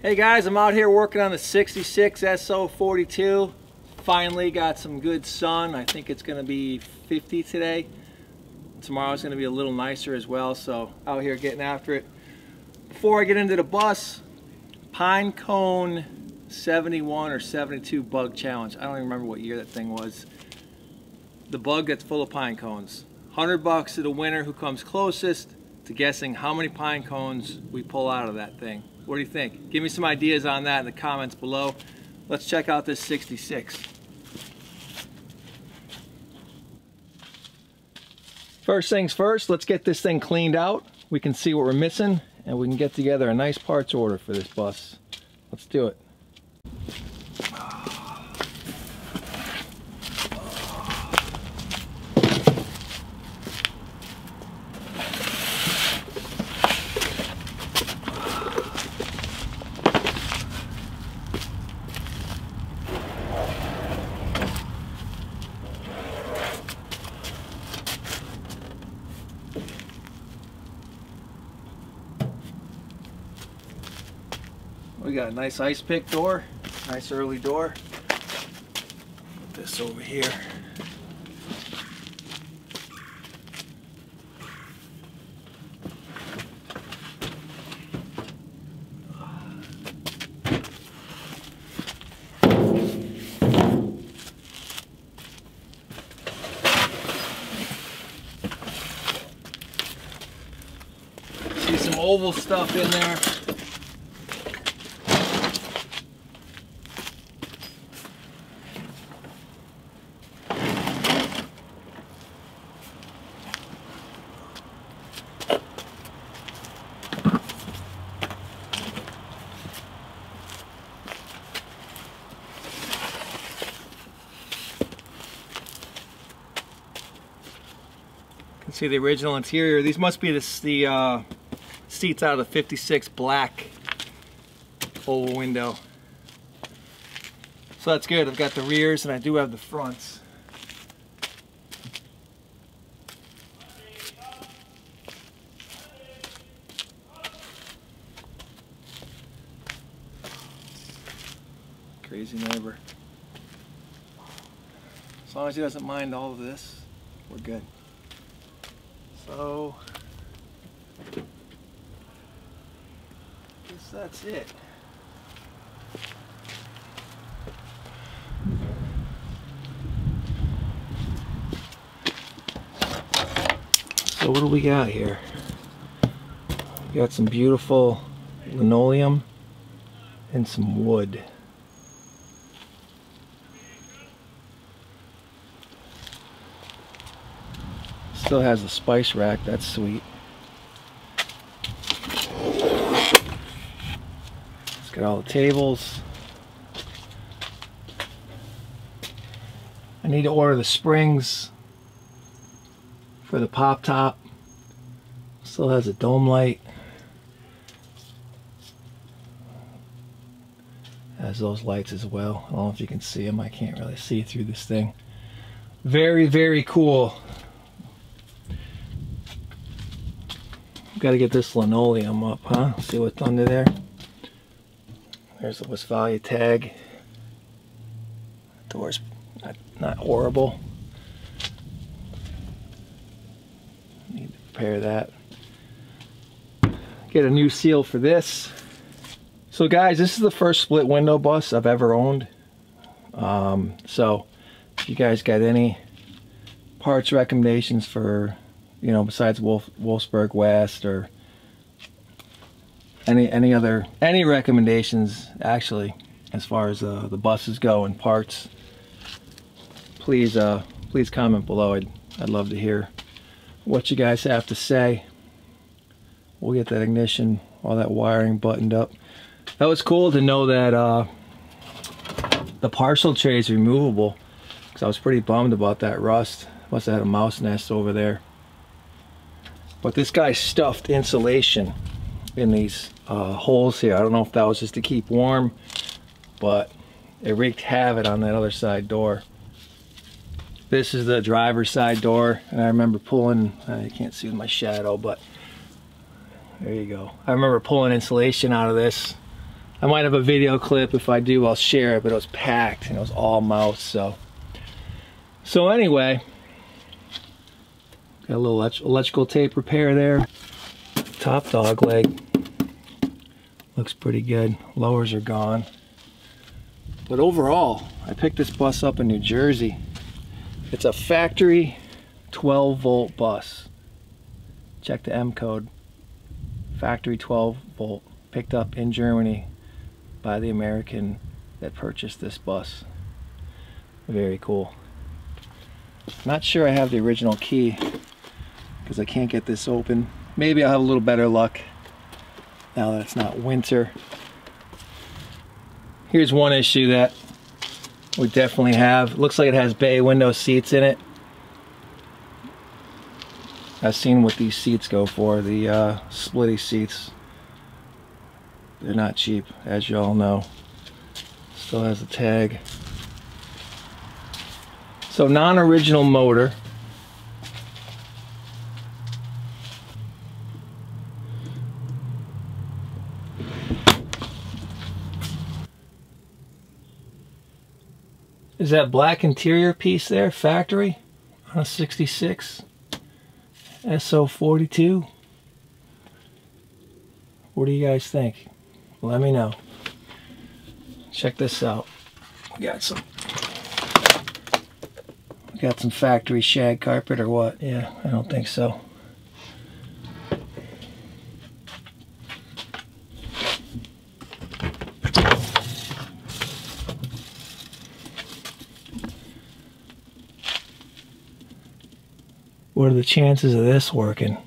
Hey guys, I'm out here working on the 66 SO42. Finally got some good sun. I think it's going to be 50 today. Tomorrow's going to be a little nicer as well, so out here getting after it. Before I get into the bus, Pine Cone 71 or 72 bug challenge. I don't even remember what year that thing was. The bug that's full of pine cones. $100 to the winner who comes closest to guessing how many pine cones we pull out of that thing. What do you think? Give me some ideas on that in the comments below. Let's check out this 66. First things first, let's get this thing cleaned out. We can see what we're missing and we can get together a nice parts order for this bus. Let's do it. We got a nice ice pick door, nice early door. Put this over here. See some oval stuff in there. See the original interior. These must be the seats out of the 56 black oval window. So that's good. I've got the rears and I do have the fronts. Crazy neighbor. As long as he doesn't mind all of this, we're good. So, I guess that's it. So what do we got here? We got some beautiful linoleum and some wood. Still has a spice rack, that's sweet. It's got all the tables. I need to order the springs for the pop top. Still has a dome light. Has those lights as well. I don't know if you can see them. I can't really see through this thing. Very, very cool. Got to get this linoleum up, huh? See what's under there? There's the Westfalia tag. Door's not horrible. Need to repair that. Get a new seal for this. So guys, this is the first split window bus I've ever owned. So if you guys got any parts recommendations for, you know, besides Wolfsburg West or any recommendations actually as far as the buses go and parts, please comment below. I'd love to hear what you guys have to say. We'll get that ignition, all that wiring buttoned up. That was cool to know that the parcel tray is removable, because I was pretty bummed about that rust. Must have had a mouse nest over there. But this guy stuffed insulation in these holes here. I don't know if that was just to keep warm, but it wreaked havoc on that other side door. This is the driver's side door, and I remember pulling, you can't see with my shadow, but there you go. I remember pulling insulation out of this. I might have a video clip. If I do, I'll share it, but it was packed and it was all mouse. So anyway, got a little electrical tape repair there. Top dog leg looks pretty good. Lowers are gone. But overall, I picked this bus up in New Jersey. It's a factory 12-volt bus. Check the M code. Factory 12-volt. Picked up in Germany by the American that purchased this bus. Very cool. Not sure I have the original key because I can't get this open. Maybe I'll have a little better luck now that it's not winter. Here's one issue that we definitely have. It looks like it has bay window seats in it. I've seen what these seats go for, the splitty seats. They're not cheap, as you all know. Still has a tag. So non-original motor. Is that black interior piece there, factory, on a 66 SO42? What do you guys think? Let me know. Check this out. We got some factory shag carpet or what? Yeah, I don't think so. What are the chances of this working?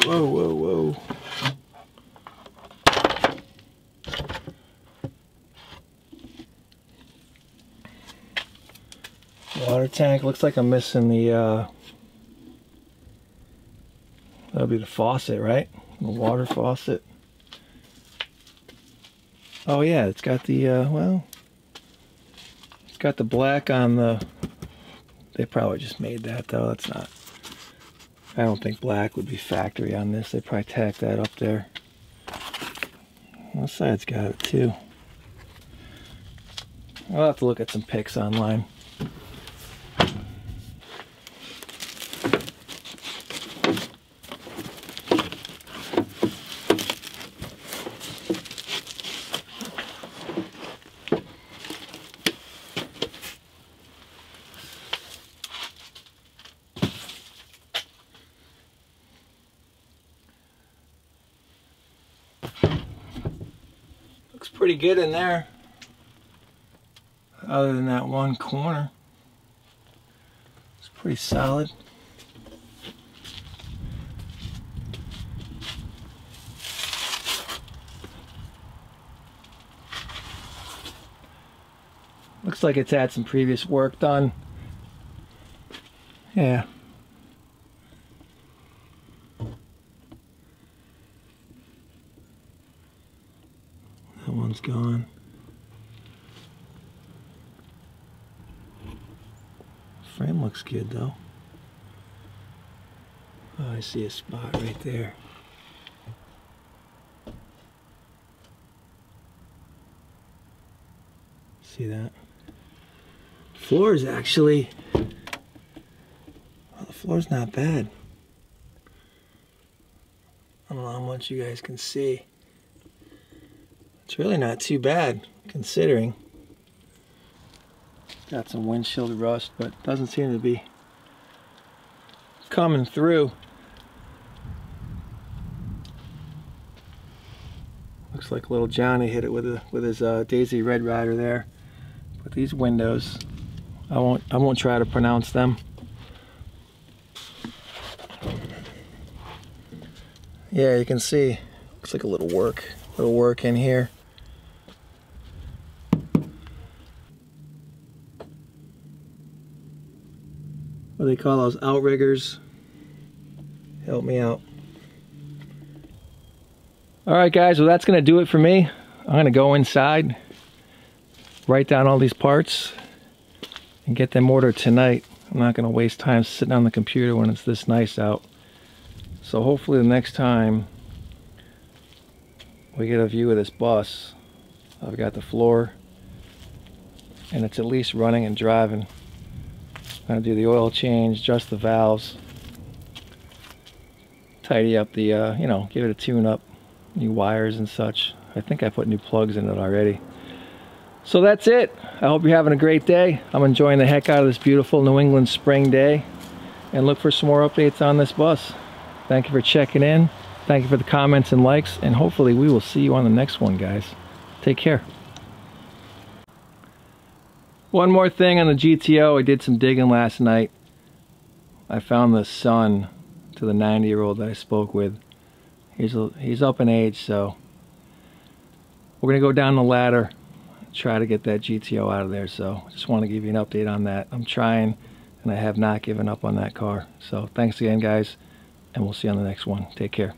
Whoa, whoa, whoa. Water tank. Looks like I'm missing the, that'll be the faucet, right? The water faucet. Oh yeah, it's got the, well, it's got the black on the, they probably just made that though. That's not, I don't think black would be factory on this. They probably tacked that up there. This side's got it too. I'll have to look at some pics online. Pretty good in there, other than that one corner. It's pretty solid. Looks like it's had some previous work done. Yeah. That one's gone. Frame looks good though. Oh, I see a spot right there. See that? Floor is actually, well, the floor's not bad. I don't know how much you guys can see. It's really not too bad, considering. Got some windshield rust, but doesn't seem to be coming through. Looks like little Johnny hit it with his Daisy Red Rider there. But these windows, I won't try to pronounce them. Yeah, you can see. Looks like a little work in here. What do they call those, outriggers? Help me out. Alright guys, well that's going to do it for me. I'm going to go inside, write down all these parts, and get them ordered tonight. I'm not going to waste time sitting on the computer when it's this nice out. So hopefully the next time we get a view of this bus, I've got the floor and it's at least running and driving. I'm going to do the oil change, adjust the valves, tidy up the, you know, give it a tune up, new wires and such. I think I put new plugs in it already. So that's it. I hope you're having a great day. I'm enjoying the heck out of this beautiful New England spring day, and look for some more updates on this bus. Thank you for checking in. Thank you for the comments and likes, and hopefully we will see you on the next one, guys. Take care. One more thing on the GTO. I did some digging last night. I found the son to the 90-year-old that I spoke with. He's up in age, so we're gonna go down the ladder, try to get that GTO out of there. So just want to give you an update on that. I'm trying, and I have not given up on that car. So thanks again, guys, and we'll see you on the next one. Take care.